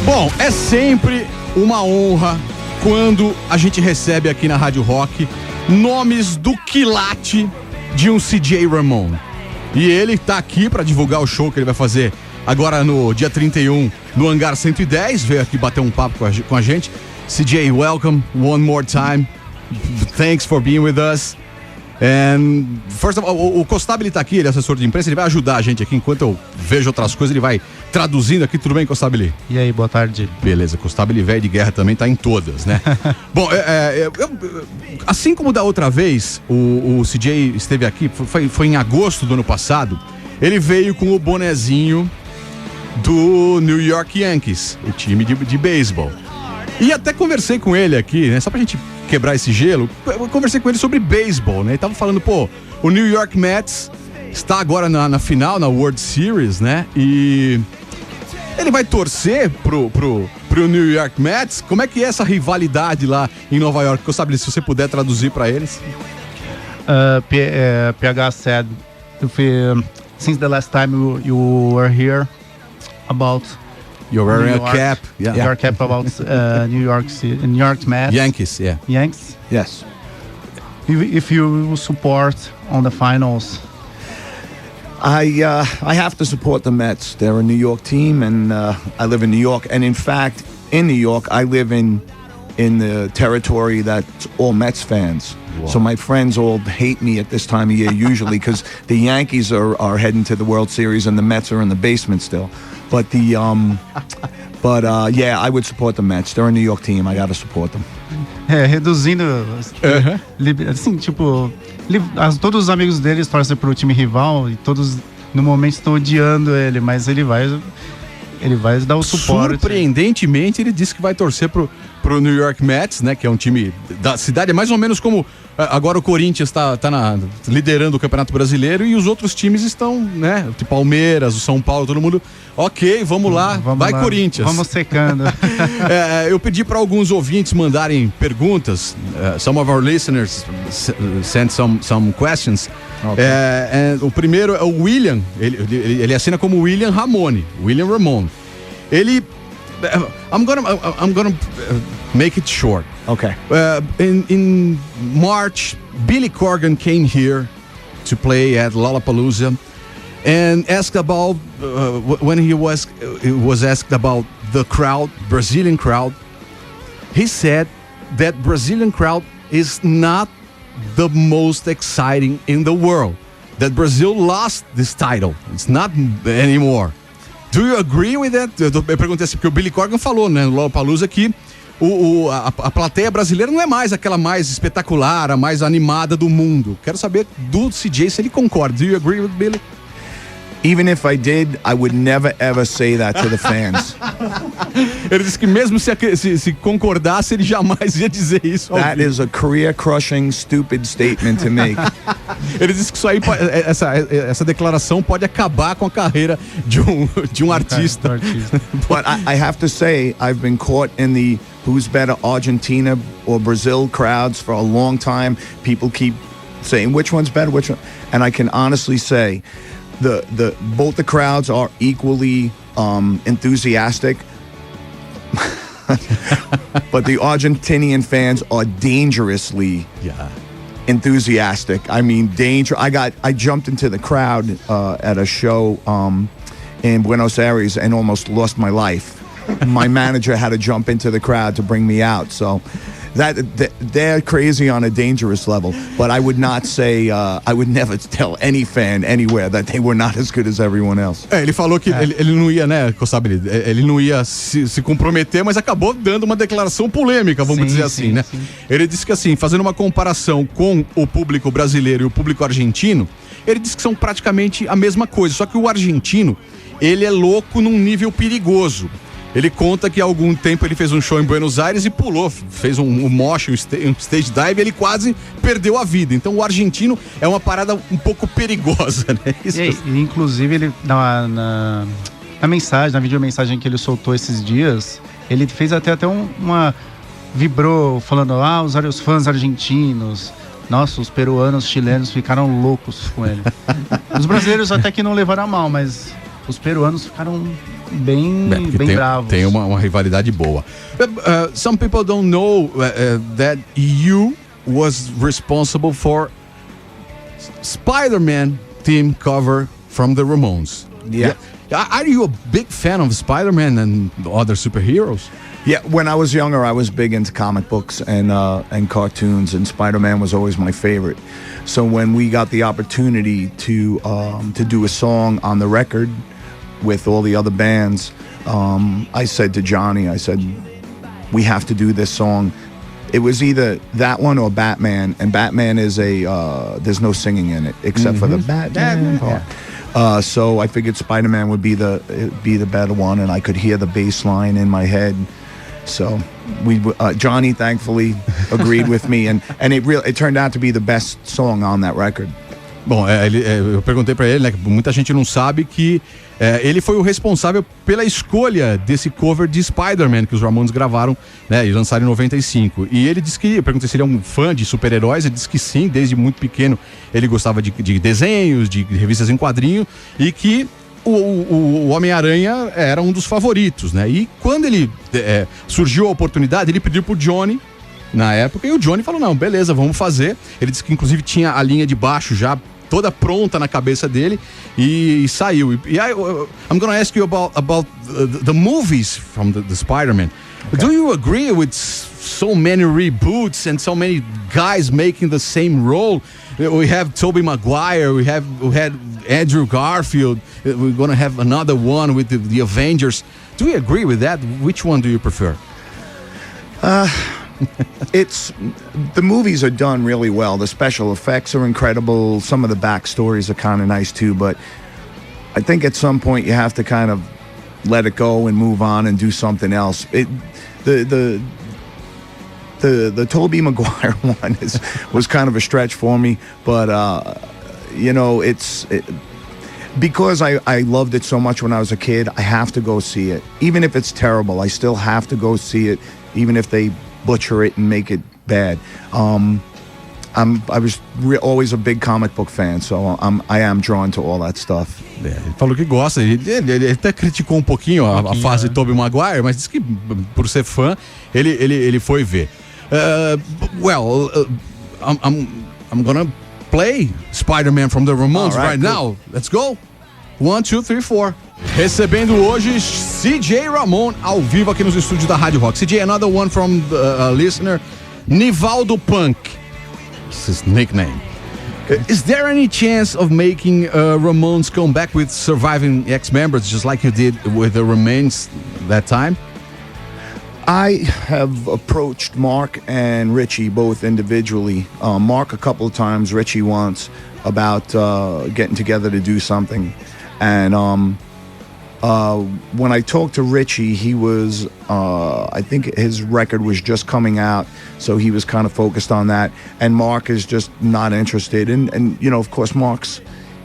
Bom, é sempre uma honra quando a gente recebe aqui na Rádio Rock nomes do quilate de um CJ Ramon. E ele tá aqui para divulgar o show que ele vai fazer agora no dia 31 no Hangar 110. Veio aqui bater um papo com a gente. CJ, welcome one more time. Thanks for being with us. And first of all, o Costabile tá aqui, ele é assessor de imprensa, ele vai ajudar a gente aqui enquanto eu vejo outras coisas, ele vai traduzindo aqui. Tudo bem, Costabile? E aí, boa tarde. Beleza, Costabile velho de guerra também tá em todas, né? Bom, assim como da outra vez, o CJ esteve aqui, foi em agosto do ano passado, ele veio com o bonezinho do New York Yankees, o time de beisebol. E até conversei com ele aqui, né? Só pra gente quebrar esse gelo, eu conversei com ele sobre beisebol, né? Ele tava falando, o New York Mets está agora na final, na World Series, né? E ele vai torcer pro New York Mets. Como é que é essa rivalidade lá em Nova York? Eu sabe, se você puder traduzir para eles. PH said, since the last time you were here about You're wearing a cap. Yeah. Your cap about New York Mets. Yankees, yeah. Yankees? Yes. If you support on the finals. I have to support the Mets. They're a New York team, and I live in New York. And in fact, in New York, I live in the territory that's all Mets fans. Wow. So my friends all hate me at this time of year usually because the Yankees are heading to the World Series and the Mets are in the basement still. But yeah, I would support the Mets. They're a New York team. I gotta support them. Reduzindo, assim, tipo, todos os amigos deles torcem pro time rival e todos no momento estão odiando ele, mas ele vai dar o suporte. Surpreendentemente, ele disse que vai torcer pro New York Mets, né? Que é um time da cidade, é mais ou menos como agora o Corinthians tá liderando o Campeonato Brasileiro e os outros times estão, né? O Palmeiras, o São Paulo, todo mundo. Ok, vamos lá, vai lá, Corinthians. Vamos secando. Eu pedi para alguns ouvintes mandarem perguntas. Some of our listeners sent some questions. Okay. O primeiro é o William. Ele assina como William Ramon. I'm gonna make it short. Okay. In March, Billy Corgan came here to play at Lollapalooza and asked about when he was asked about the crowd, Brazilian crowd. He said that Brazilian crowd is not the most exciting in the world. That Brazil lost this title. It's not anymore. Do you agree with that? Eu perguntei assim, porque o Billy Corgan falou, né, no Lollapalooza, que a plateia brasileira não é mais aquela mais espetacular, a mais animada do mundo. Quero saber do CJ se ele concorda. Do you agree with Billy? Even if I did, I would never ever say that to the fans. Ele disse que mesmo se concordasse, ele jamais ia dizer isso. That is a career-crushing, stupid statement to make. Ele disse que isso aí, essa declaração pode acabar com a carreira de um artista. But I have to say, I've been caught in the who's better, Argentina or Brazil crowds for a long time. People keep saying which one's better, which one, and I can honestly say, both the crowds are equally enthusiastic. But the Argentinian fans are dangerously enthusiastic. I mean, I jumped into the crowd at a show in Buenos Aires and almost lost my life. My manager had to jump into the crowd to bring me out. So they're crazy on a dangerous level. But I would not say, I would never tell any fan anywhere that they were not as good as everyone else. Ele falou que ele não ia, né, Costabile, ele não ia se comprometer, mas acabou dando uma declaração polêmica, vamos dizer assim, né? Sim. Ele disse que assim, fazendo uma comparação com o público brasileiro e o público argentino, ele disse que são praticamente a mesma coisa, só que o argentino, ele é louco num nível perigoso. Ele conta que há algum tempo ele fez um show em Buenos Aires e pulou, fez um mosh, um stage dive, e ele quase perdeu a vida. Então o argentino é uma parada um pouco perigosa, né? E inclusive ele na videomensagem que ele soltou esses dias, ele fez até vibrou falando, os fãs argentinos, nossa, os peruanos, chilenos ficaram loucos com ele. Os brasileiros até que não levaram a mal, mas os peruanos ficaram bem bravos. Tem uma rivalidade boa. Some people don't know that you was responsible for Spider-Man theme cover from the Ramones. Yeah. Are you a big fan of Spider-Man and other superheroes? Yeah, when I was younger, I was big into comic books and cartoons, and Spider-Man was always my favorite. So when we got the opportunity to do a song on the record with all the other bands, I said to Johnny, I said, we have to do this song. It was either that one or Batman, and Batman is there's no singing in it except for the Batman part. So I figured Spider-Man would be the better one, and I could hear the bass line in my head. So Johnny thankfully agreed with me, and it turned out to be the best song on that record. Bom, eu perguntei pra ele, né, que muita gente não sabe que ele foi o responsável pela escolha desse cover de Spider-Man que os Ramones gravaram, né, e lançaram em 95. E ele disse que, eu perguntei se ele é um fã de super-heróis, ele disse que sim, desde muito pequeno ele gostava de desenhos, de revistas em quadrinho, e que o Homem-Aranha era um dos favoritos, né? E quando ele surgiu a oportunidade, ele pediu pro Johnny na época, e o Johnny falou, não, beleza, vamos fazer. Ele disse que inclusive tinha a linha de baixo já toda pronta na cabeça dele e saiu. I'm gonna ask you about the movies from the Spider-Man. Okay. Do you agree with so many reboots and so many guys making the same role? We have Tobey Maguire, we had Andrew Garfield, we're gonna have another one with the Avengers. Do you agree with that? Which one do you prefer? The movies are done really well. The special effects are incredible. Some of the backstories are kind of nice too, but I think at some point you have to kind of let it go and move on and do something else. The Tobey Maguire one was kind of a stretch for me, but because I loved it so much when I was a kid, I have to go see it. Even if it's terrible, I still have to go see it, even if they butcher it and make it bad. I was always a big comic book fan, so I am drawn to all that stuff. Ele falou que gosta, ele até criticou um pouquinho a fase de Tobey Maguire, mas disse que por ser fã, ele foi ver. I'm gonna play Spider-Man from the Ramones right now. Let's go. 1, 2, 3, 4. Recebendo hoje CJ Ramon ao vivo aqui nos estúdios da Rádio Rock. CJ, another one from the listener, Nivaldo Punk. This is his nickname. Is there any chance of making Ramones come back with surviving ex-members just like you did with the Remains that time? I have approached Mark and Richie both individually. Mark a couple of times, Richie once, about getting together to do something. And when I talked to Richie, he was, I think his record was just coming out, so he was kind of focused on that. And Mark is just not interested. And you know, of course,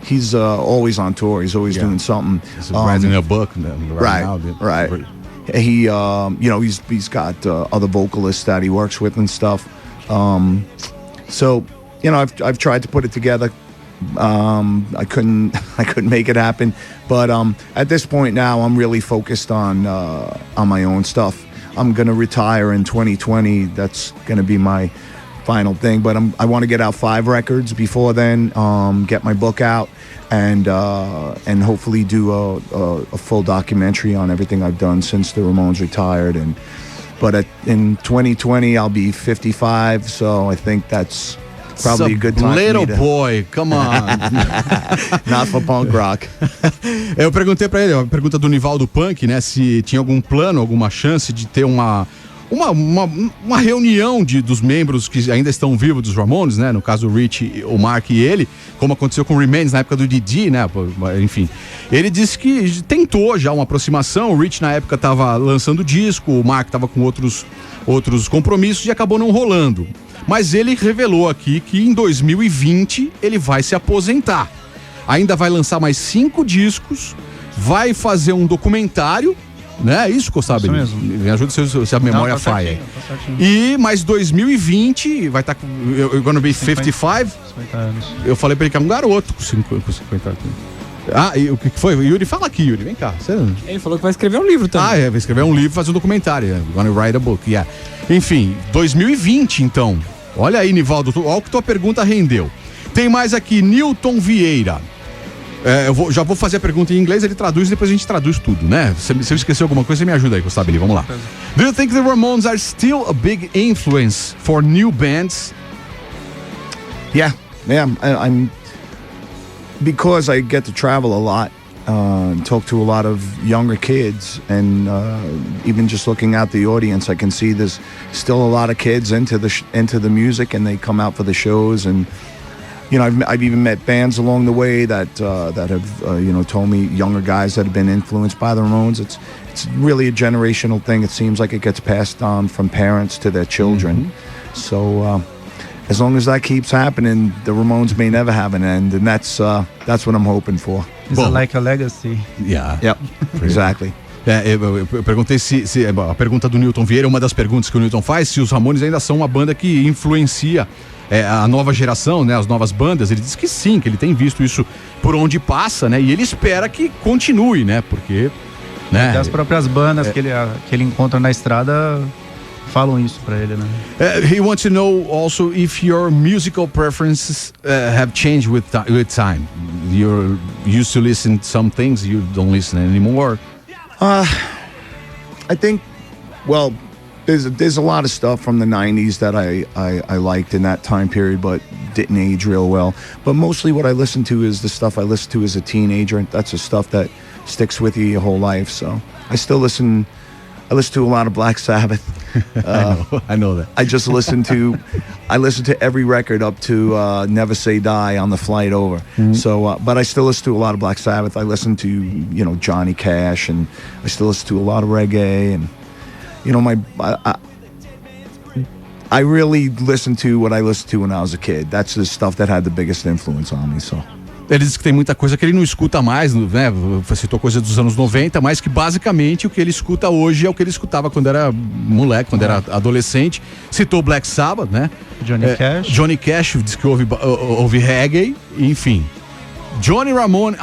he's always on tour. He's always doing something. He's writing a book right now. Right. He, he's got other vocalists that he works with and stuff. So, I've tried to put it together. I couldn't make it happen. But at this point now, I'm really focused on my own stuff. I'm gonna retire in 2020. That's gonna be my final thing. But I want to get out 5 records before then. Get my book out. And hopefully do a full documentary on everything I've done since the Ramones retired. But in 2020 I'll be 55, so I think that's probably a good time. Little boy, come on. Not for punk rock. Eu perguntei pra ele, a pergunta do Nivaldo Punk, né, se tinha algum plano, alguma chance de ter uma reunião dos membros que ainda estão vivos dos Ramones, né? No caso o Rich, o Mark e ele, como aconteceu com o Remains na época do Didi, né? Enfim, ele disse que tentou já uma aproximação. O Rich na época estava lançando disco, o Mark estava com outros compromissos e acabou não rolando. Mas ele revelou aqui que em 2020 ele vai se aposentar. Ainda vai lançar mais 5 discos, vai fazer um documentário, né? É isso, Kostabi? Isso mesmo. Me ajuda se a memória falha. Tá certinho. E mais 2020 vai estar com. You're gonna be 55? 50 anos. Eu falei pra ele que é um garoto com 50 anos. Ah, e o que foi? Yuri, fala aqui, Yuri, vem cá. Ele falou que vai escrever um livro também. Vai escrever um livro, fazer um documentário. Gonna write a book, yeah. Enfim, 2020 então. Olha aí, Nivaldo, olha o que tua pergunta rendeu. Tem mais aqui, Newton Vieira. Já vou fazer a pergunta em inglês, ele traduz e depois a gente traduz tudo, né? Se eu esquecer alguma coisa, você me ajuda aí, Gustavo. Vamos lá. Do you think the Ramones are still a big influence for new bands? Yeah, I'm because I get to travel a lot, and talk to a lot of younger kids, and even just looking at the audience, I can see there's still a lot of kids into the music, and they come out for the shows, and you know, I've even met bands along the way that have told me, younger guys that have been influenced by the Ramones. It's really a generational thing. It seems like it gets passed on from parents to their children. Mm-hmm. So. As long as that keeps happening, the Ramones may never have an end, and that's what I'm hoping for. It's like a legacy. Yeah. Yep. Exactly. Eu perguntei se a pergunta do Newton Vieira, uma das perguntas que o Newton faz, se os Ramones ainda são uma banda que influencia a nova geração, né, as novas bandas. Ele diz que sim, que ele tem visto isso por onde passa, né, e ele espera que continue, né, porque... Né, as próprias bandas que ele encontra na estrada falam isso pra ele, né? He wants to know also if your musical preferences have changed with time. You're used to listen to some things, you don't listen anymore. I think, well, there's a lot of stuff from the 90s that I liked in that time period, but didn't age real well. But mostly what I listen to is the stuff I listened to as a teenager. That's the stuff that sticks with you your whole life. So I listen to a lot of Black Sabbath. I know that. I listened to every record up to Never Say Die on the flight over. Mm-hmm. So, but I still listen to a lot of Black Sabbath. I listen to, Johnny Cash, and I still listen to a lot of reggae, and, I really listened to what I listened to when I was a kid. That's the stuff that had the biggest influence on me, so... Ele diz que tem muita coisa que ele não escuta mais, né? Citou coisa dos anos 90, mas que basicamente o que ele escuta hoje é o que ele escutava quando era moleque, quando era adolescente. Citou Black Sabbath, né? Johnny Cash, diz que ouve reggae, enfim. Johnny Ramone,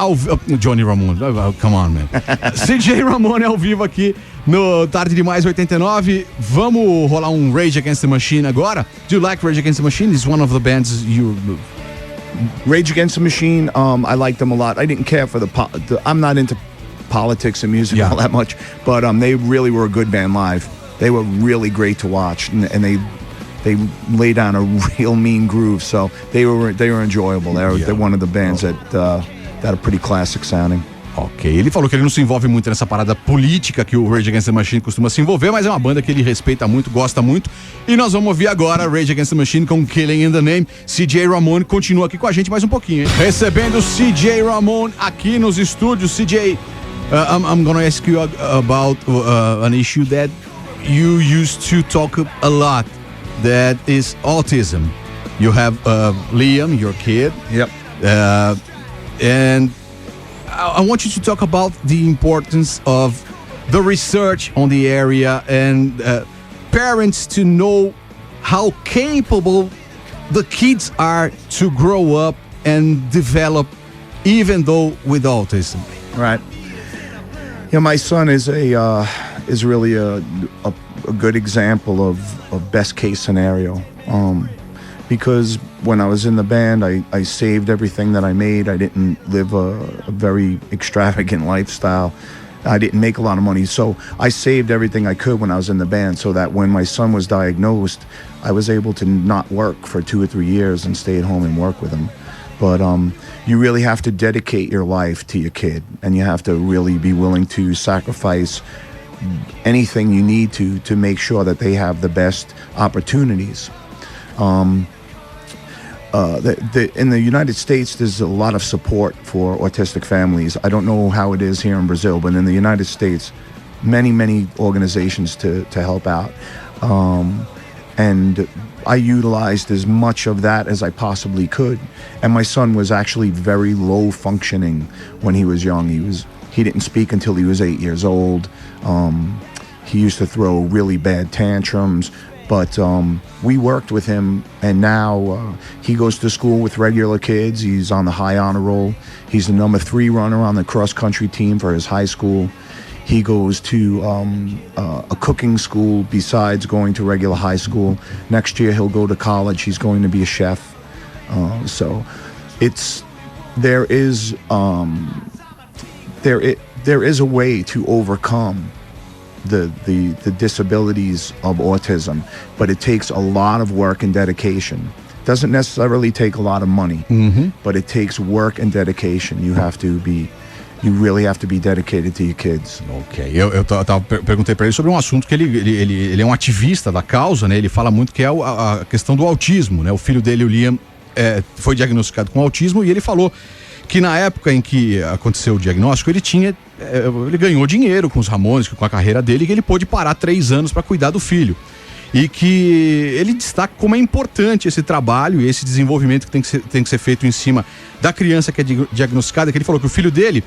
come on, man. CJ Ramone ao vivo aqui no Tarde Demais 89. Vamos rolar um Rage Against the Machine agora? Do you like Rage Against the Machine? It's one of the bands Rage Against the Machine, I like them a lot. I didn't care for I'm not into politics and music all that much, but they really were a good band live. They were really great to watch, and they lay down a real mean groove, so they were enjoyable. They're one of the bands that are pretty classic sounding. Ok, ele falou que ele não se envolve muito nessa parada política que o Rage Against the Machine costuma se envolver, mas é uma banda que ele respeita muito, gosta muito. E nós vamos ouvir agora Rage Against the Machine com Killing in the Name. CJ Ramone continua aqui com a gente mais um pouquinho, hein? Recebendo CJ Ramone aqui nos estúdios. CJ, I'm gonna ask you about an issue that you used to talk a lot, that is autism. You have Liam, your kid. Yep. And I want you to talk about the importance of the research on the area and parents to know how capable the kids are to grow up and develop, even though with autism. Right. Yeah, my son is really a good example of best case scenario. Because when I was in the band, I saved everything that I made. I didn't live a very extravagant lifestyle. I didn't make a lot of money. So I saved everything I could when I was in the band, so that when my son was diagnosed, I was able to not work for 2 or 3 years and stay at home and work with him. But you really have to dedicate your life to your kid, and you have to really be willing to sacrifice anything you need to make sure that they have the best opportunities. In the United States, there's a lot of support for autistic families. I don't know how it is here in Brazil, but in the United States, many organizations to help out. And I utilized as much of that as I possibly could. And my son was actually very low functioning when he was young. He didn't speak until he was 8 years old. He used to throw really bad tantrums, But we worked with him, and now he goes to school with regular kids. He's on the high honor roll. He's the number 3 runner on the cross-country team for his high school. He goes to a cooking school besides going to regular high school. Next year he'll go to college. He's going to be a chef. So there is a way to overcome the disabilities of autism, but it takes a lot of work and dedication. Doesn't necessarily take a lot of money, but it takes work and dedication. You really have to be dedicated to your kids. Ok, eu perguntei para ele sobre um assunto que ele é um ativista da causa, né? Ele fala muito que é a questão do autismo, né? O filho dele, o Liam, foi diagnosticado com autismo, e ele falou que na época em que aconteceu o diagnóstico, ele ganhou dinheiro com os Ramones, com a carreira dele, e que ele pôde parar 3 anos para cuidar do filho. E que ele destaca como é importante esse trabalho e esse desenvolvimento que tem que ser feito em cima da criança que é diagnosticada, que ele falou que o filho dele,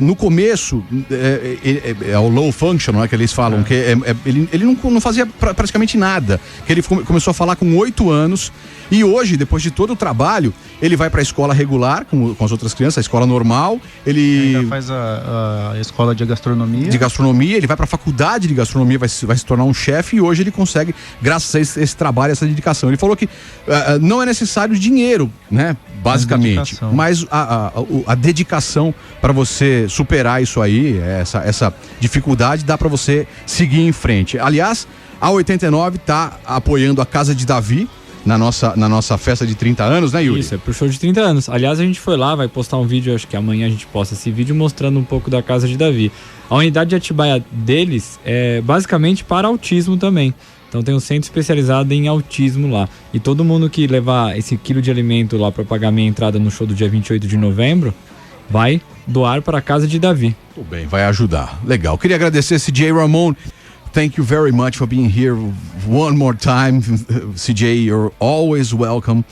no começo, é o low function, não é que eles falam, que ele não fazia praticamente nada, que ele começou a falar com 8 anos, e hoje, depois de todo o trabalho, ele vai para a escola regular com as outras crianças, a escola normal, ele ainda faz a escola de gastronomia. Ele vai para a faculdade de gastronomia, vai se tornar um chefe, e hoje ele consegue, graças a esse trabalho, essa dedicação. Ele falou que não é necessário dinheiro, né, basicamente, mas a dedicação para você superar isso aí, essa dificuldade, dá para você seguir em frente. Aliás, a 89 tá apoiando a Casa de Davi na nossa festa de 30 anos, né, Yuri? Isso, é pro show de 30 anos. Aliás, a gente foi lá, vai postar um vídeo, acho que amanhã a gente posta esse vídeo mostrando um pouco da Casa de Davi. A unidade de Atibaia deles é basicamente para autismo também. Então tem um centro especializado em autismo lá. E todo mundo que levar esse quilo de alimento lá para pagar minha entrada no show do dia 28 de novembro, vai doar para a Casa de Davi. Tudo bem, vai ajudar. Legal. Queria agradecer CJ Ramon. Thank you very much for being here one more time. CJ, you're always welcome.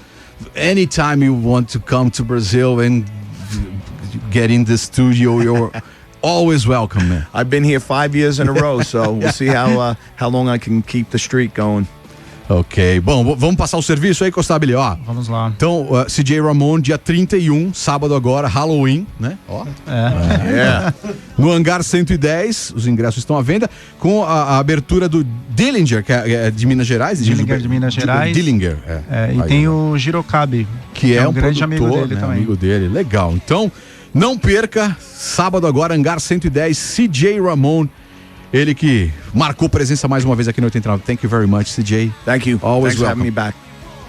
Anytime you want to come to Brazil and get in the studio, you're always welcome, man. I've been here 5 years in a row, so we'll see how long I can keep the streak going. Ok, bom, vamos passar o serviço aí, Costabile, ó. Vamos lá. Então, CJ Ramon, dia 31, sábado agora, Halloween, né? Ó. No Hangar 110, os ingressos estão à venda, com a abertura do Dillinger, que é de Minas Gerais. Dillinger de Minas Gerais. Dillinger, e tem o Girocabe, que é um grande amigo dele, né? também. Amigo dele, legal. Então, não perca, sábado agora, Hangar 110, CJ Ramon. Ele que marcou presença mais uma vez aqui no 89. Thank you very much, CJ. Thank you. Always Thanks for having welcome. me back.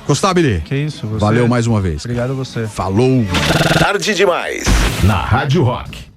Costabile. Que isso, você. Valeu mais uma vez. Obrigado a você. Falou. Tarde demais na Rádio Rock.